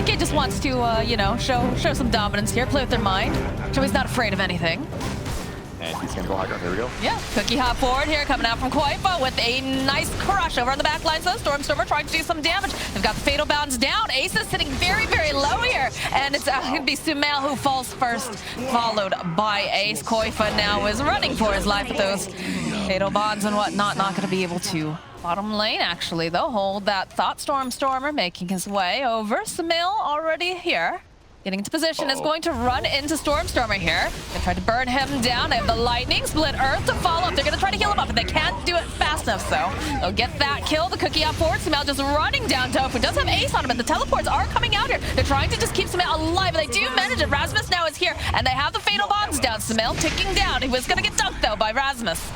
Mickey just wants to, you know, show some dominance here, play with their mind. So he's not afraid of anything. And he's gonna go high ground. Here we go. Yeah, Cookie hop forward here, coming out from Koifa with a nice crush over on the back line. So Stormstormer trying to do some damage. They've got the fatal bounds down. Ace is sitting very, very low here. And it's gonna be Sumail who falls first, followed by Ace. Koifa now is running for his life with those fatal bonds and whatnot. Not gonna be able to. Bottom lane, actually, though, hold that thought. Stormstormer making his way over. Sumail already here. Getting into position is going to run into Stormstormer here. They try to burn him down. They have the Lightning, Split Earth to follow up. They're going to try to heal him up, but they can't do it fast enough, so they'll get that kill. The Cookie up forward. Sumail just running down Tofu. Does have Ace on him, but the teleports are coming out here. They're trying to just keep Sumail alive, but they do manage it. Rasmus now is here, and they have the Fatal Bombs down. Sumail ticking down. He was going to get dunked, though, by Rasmus.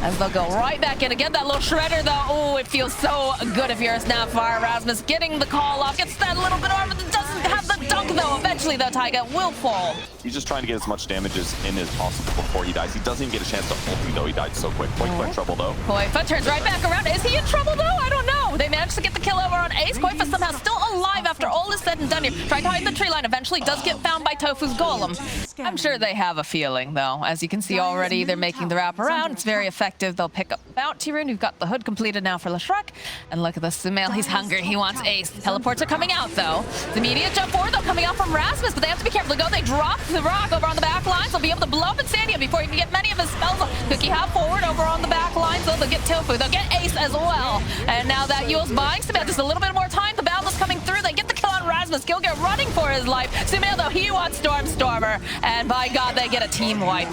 As they'll go right back in again. That little shredder, though. Oh, it feels so good if you're a Snapfire. Rasmus getting the call off. Gets that little bit armor, but doesn't have the dunk, though. Eventually, though, Taiga will fall. He's just trying to get as much damage in as possible before he dies. He doesn't even get a chance to ulti, though. He died so quick. Quick trouble, though. Koifa turns right back around. Is he in trouble, though? I don't know. They managed to get the kill over on Ace. Koifa somehow still alive after all is said and done here. Trying to hide in the tree line. Eventually does get found by Tofu's Golem. I'm sure they have a feeling, though. As you can see already, they're making the wrap around. It's very effective. They'll pick up Bounty Rune. We've got the hood completed now for Leshrac. And look at this Sumail. He's hungry. He wants Ace. Teleports are coming out, though. The immediate jump forward, though, coming out from Rasmus, but they have to be careful to go. They drop the rock over on the back line, so they'll be able to blow up Insania before he can get many of his spells. Cookie hop forward over on the back line, so they'll get Tofu. They'll get Ace as well. And now that Yule's buying Sumail just a little bit more time. The battle is coming through. They get the kill on Rasmus. Gilgir running for his life. Sumail, though, he wants Stormstormer. And by God, they get a team wipe.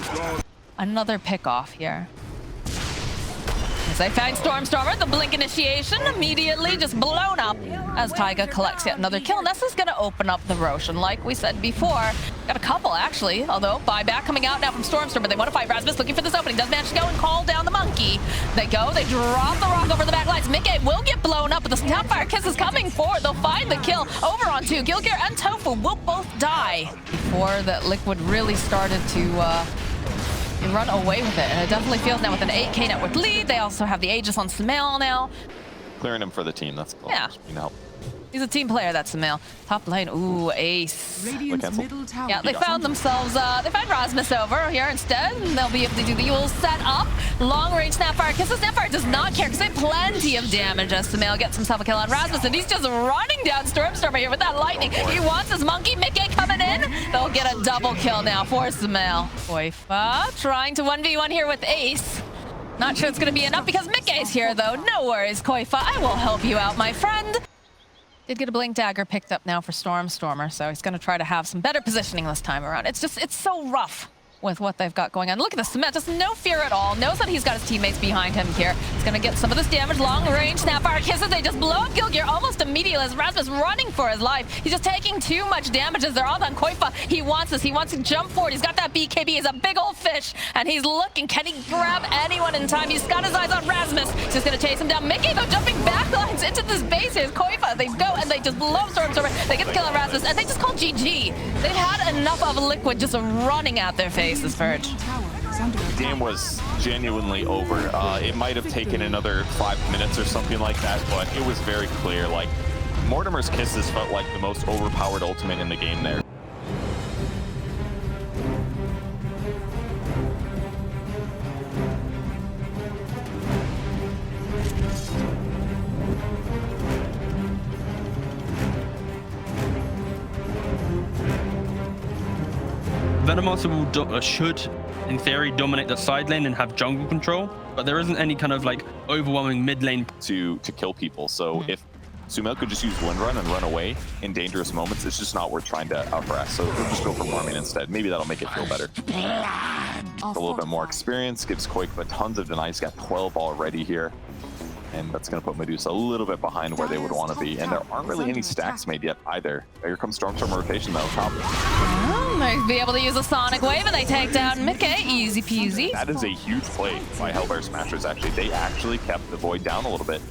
Another pick off here. As they find Stormstormer, the blink initiation immediately just blown up as Taiga collects yet another kill. And this is going to open up the Roshan, like we said before. Got a couple, actually, although buyback coming out now from Stormstormer. They want to fight Rasmus, looking for this opening. Does manage to go and call down the monkey. They go, they drop the rock over the back lines. Mickey will get blown up, but the Snapfire Kiss is coming forward. They'll find the kill over on two. Gilgir and Tofu will both die before that Liquid really started to run away with it. And it definitely feels now with an 8K net worth lead. They also have the Aegis on Sumail now. Clearing him for the team. That's cool. Yeah. You know. He's a team player, that's Sumail. Top lane, ooh, Ace. Yeah, they found themselves, they find Rasmus over here instead, and they'll be able to do the Yule set up. Long range Snapfire Kiss. The Snapfire does not care because they have plenty of damage as Sumail gets himself a kill on Rasmus, and he's just running down Stormstormer here with that lightning. He wants his monkey. Mickey coming in. They'll get a double kill now for Sumail. Koifa trying to 1v1 here with Ace. Not sure it's going to be enough because Mickey's here, though. No worries, Koifa. I will help you out, my friend. Did get a Blink Dagger picked up now for Stormstormer, so he's going to try to have some better positioning this time around. It's so rough with what they've got going on. Look at this, Cement, just no fear at all. Knows that he's got his teammates behind him here. He's going to get some of this damage. Long range Snapfire Kisses. They just blow up Gilgir almost immediately as Rasmus running for his life. He's just taking too much damage as they're all on Koifa. He wants this. He wants to jump forward. He's got that BKB. He's a big old fish, and he's looking. Can he grab anyone in time? He's got his eyes on Rasmus. He's just going to chase him down. Mickey, though, jumping backlines into this base here. Koifa, they go and they just blow Stormstormer. They get the kill on Rasmus, and they just call GG. They've had enough of Liquid just running at their faces, Verge. The game was genuinely over. It might have taken another 5 minutes or something like that, but it was very clear. Like, Mortimer's Kisses felt like the most overpowered ultimate in the game there. Venomosa should, in theory, dominate the side lane and have jungle control, but there isn't any kind of like overwhelming mid lane to kill people. So if Sumail could just use Wind Run and run away in dangerous moments, it's just not worth trying to outharass. So they'll just go for farming instead. Maybe that'll make it feel better. A little bit more experience gives Koifa tons of deny. He's got 12 already here. And that's going to put Medusa a little bit behind where they would want to be. And there aren't really any stacks made yet either. Here comes Stormstorm rotation though, top. They'll be able to use a Sonic Wave, and they take down Mickey. Easy peasy. That is a huge play by Hellbear Smashers, actually. They actually kept the Void down a little bit.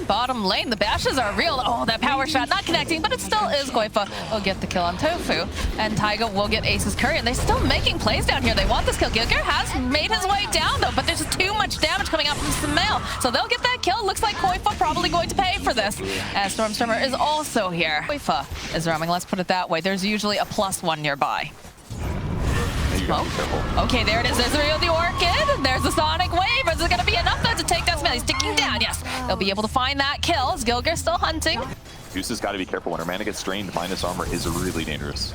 bottom lane. The bashes are real. Oh, that power shot not connecting, but it still is. Koifa will get the kill on Tofu, and Taiga will get Ace's curry, and they're still making plays down here. They want this kill. Gilgir has made his way down, though, but there's just too much damage coming out from Sumail, so they'll get that kill. Looks like Koifa probably going to pay for this, as Stormstormer is also here. Koifa is roaming, let's put it that way. There's usually a +1 nearby. Smoke. Okay, there it is. There's the Orchid. There's the Sonic Wave. Is it going to be enough though to take that Sumail? He's ticking down. Yes, they'll be able to find that kill. Is Gilgir still hunting? Juice has got to be careful. When her mana gets drained, minus armor is really dangerous.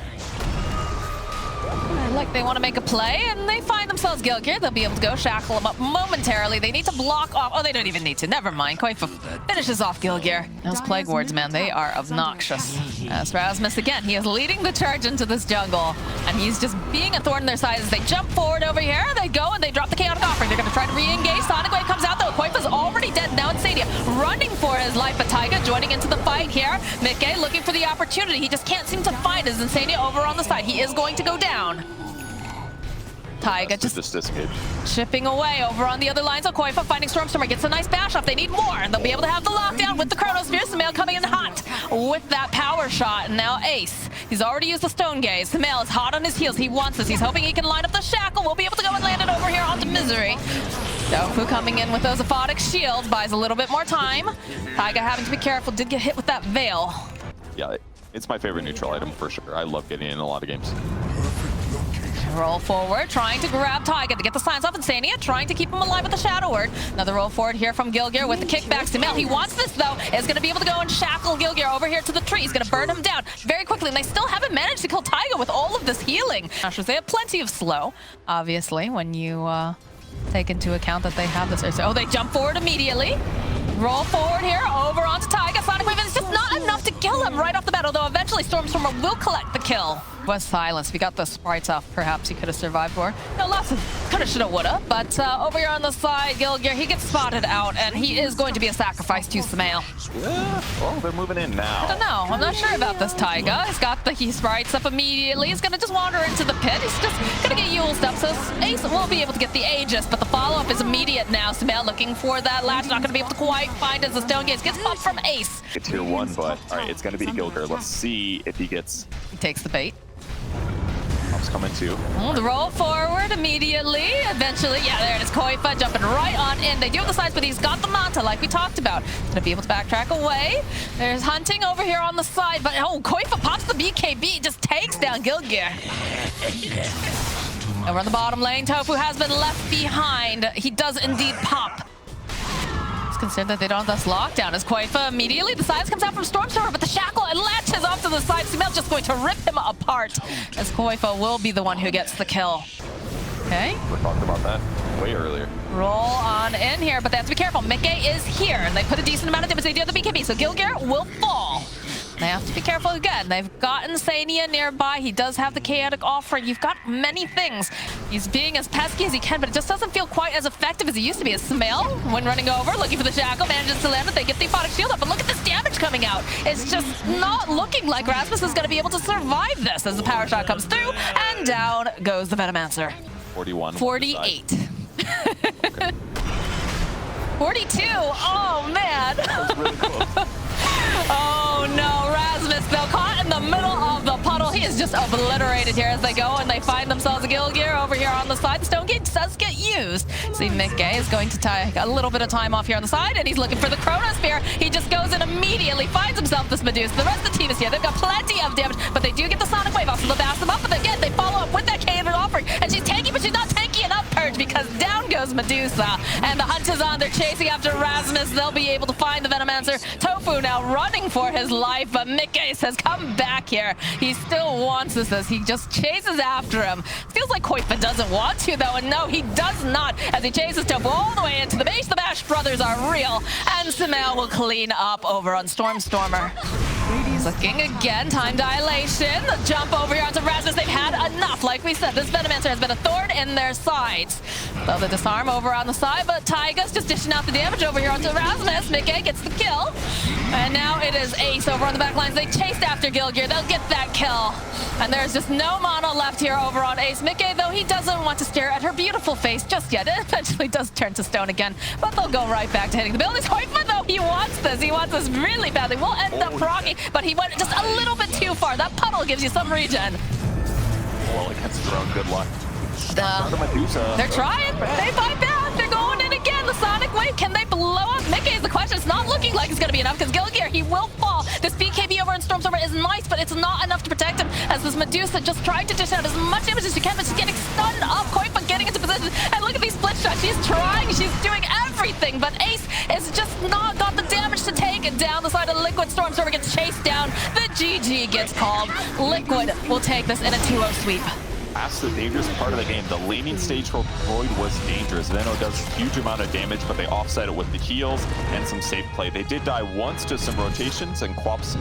Like they want to make a play, and they find themselves Gilgir. They'll be able to go shackle him up momentarily. They need to block off. Oh, they don't even need to. Never mind. Koifa finishes off Gilgir. Those Plague Wards, man, they are obnoxious. As Rasmus, again, he is leading the charge into this jungle, and he's just being a thorn in their side as they jump forward over here. They go, and they drop the Chaotic Offering. They're going to try to re-engage. Sonic Wave comes out, though. Koifa's already dead. Now it's Sadia running for his life, but Taiga joining into the fight here. Mickey looking for the opportunity. He just can't seem to find his Insania over on the side. He is going to go down. Taiga just chipping away over on the other line. So Koifa finding Stormstormer gets a nice bash off. They need more, and they'll be able to have the lockdown with the Chronosphere. Sumail coming in hot with that power shot, and now Ace. He's already used the Stone Gaze. Sumail is hot on his heels. He wants this. He's hoping he can line up the shackle. We'll be able to go and land it over here onto Misery. Tofu coming in with those aphotic shields buys a little bit more time. Taiga having to be careful. Did get hit with that veil. Yeah, it's my favorite neutral item for sure. I love getting in a lot of games. Roll forward, trying to grab Taiga to get the silence off Insania, trying to keep him alive with the Shadow Word. Another roll forward here from Gilgir with the kickback. Sumail, he wants this though, is going to be able to go and shackle Gilgir over here to the tree. He's going to burn him down very quickly, and they still haven't managed to kill Taiga with all of this healing. They have plenty of slow, obviously, when you take into account that they have this. Oh, they jump forward immediately. Roll forward here, over onto Taiga. Sonic Wave is just not enough to kill him right off the bat, although eventually Stormstormer will collect the kill. Was silence. We got the sprites off. Perhaps he could have survived for. No, lots of coulda, shoulda, woulda. But over here on the side, Gilgir, he gets spotted out, and he is going to be a sacrifice to Sumail. Yeah. Oh, they're moving in now. I don't know. I'm not sure about this Taiga. He's got the sprites up immediately. He's going to just wander into the pit. He's just going to get Yule's up, so Ace will be able to get the Aegis, but the follow-up is immediate now. Sumail looking for that latch. Not going to be able to quite find as the Stone Gaze gets bumped from Ace. It's tier 1, but all right, it's going to be Gilgir. Let's see if he gets... He takes the bait. Coming too. The roll forward immediately. Eventually, yeah, there it is. Koifa jumping right on in. They do have the size, but he's got the Manta like we talked about. He's gonna be able to backtrack away. There's hunting over here on the side, but oh, Koifa pops the BKB, just takes down Gilgir. Over on the bottom lane, Tofu has been left behind. He does indeed pop. Consider that they don't have this lockdown as Koifa immediately the size comes out from Stormstormer, but the shackle and latches off to the side. Sumail just going to rip him apart as Koifa will be the one who gets the kill. Okay. We talked about that way earlier. Roll on in here, but they have to be careful. Mickey is here, and they put a decent amount of damage. They do have the BKB, so Gilgir will fall. They have to be careful again. They've got Insania nearby. He does have the Chaotic Offering. You've got many things. He's being as pesky as he can, but it just doesn't feel quite as effective as he used to be. As Sumail, when running over, looking for the shackle, manages to land it. They get the Aphotic Shield up, but look at this damage coming out. It's just not looking like Rasmus is going to be able to survive this as the power shot comes through, and down goes the Venomancer. 41. 48. 42. Oh, man. That was really close. Oh no, Rasmus, though, caught in the middle of the puddle. He is just obliterated here as they go, and they find themselves a Gilgir over here on the side. Stone Gate does get used. See, Mickey is going to take a little bit of time off here on the side, and he's looking for the Chronosphere. He just goes in immediately, finds himself this Medusa. The rest of the team is here. They've got plenty of damage, but they do get the Sonic Wave off, so they'll bash them up, but again, they follow up with that Chaotic Offering, and she's tanky, but she's not tanky enough, Purge, because down goes Medusa, and the hunt is on. They're chasing after Rasmus. They'll be able to find the Venomancer. Tofu now running for his life, but Mickey says, come back here. He still wants this as he just chases after him. Feels like Koifa doesn't want to, though, and no, he does not, as he chases Tofu all the way into the base. The Bash brothers are real, and Sumail will clean up over on Stormstormer. Looking again, time dilation. The jump over here onto Rasmus. They've had enough. Like we said, this Venomancer has been a thorn in their sides. So the disarm over on the side, but Taiga's just dishing out the damage over here onto Rasmus. Mickey gets the kill. And now it is Ace over on the back lines. They chased after Gilgir. They'll get that kill. And there's just no mana left here over on Ace. Mickey, though, he doesn't want to stare at her beautiful face just yet. It eventually does turn to stone again, but they'll go right back to hitting the buildings. Hoytman, though, he wants this. He wants this really badly. Will end up proccing, but he went just a little bit too far. That puddle gives you some regen. Well, against drone, good luck. Medusa. They're trying. They fight back. They're going in again. The Sonic Wave. Can they blow up Mickey is the question. It's not looking like it's going to be enough because Gilgear, he will fall. This BKB over in Stormstormer is nice, but it's not enough to protect him as this Medusa just trying to dish out as much damage as she can, but she's getting stunned up. Koifa getting into position. And look at these split shots. She's trying. She's doing everything, but Ace is just not got the damage to take it down the side of Liquid. Stormstormer gets chased down. The GG gets called. Liquid will take this in a 2-0 sweep. That's the dangerous part of the game. The laning stage for Void was dangerous. Veno does a huge amount of damage, but they offset it with the heals and some safe play. They did die once to some rotations, and Quap's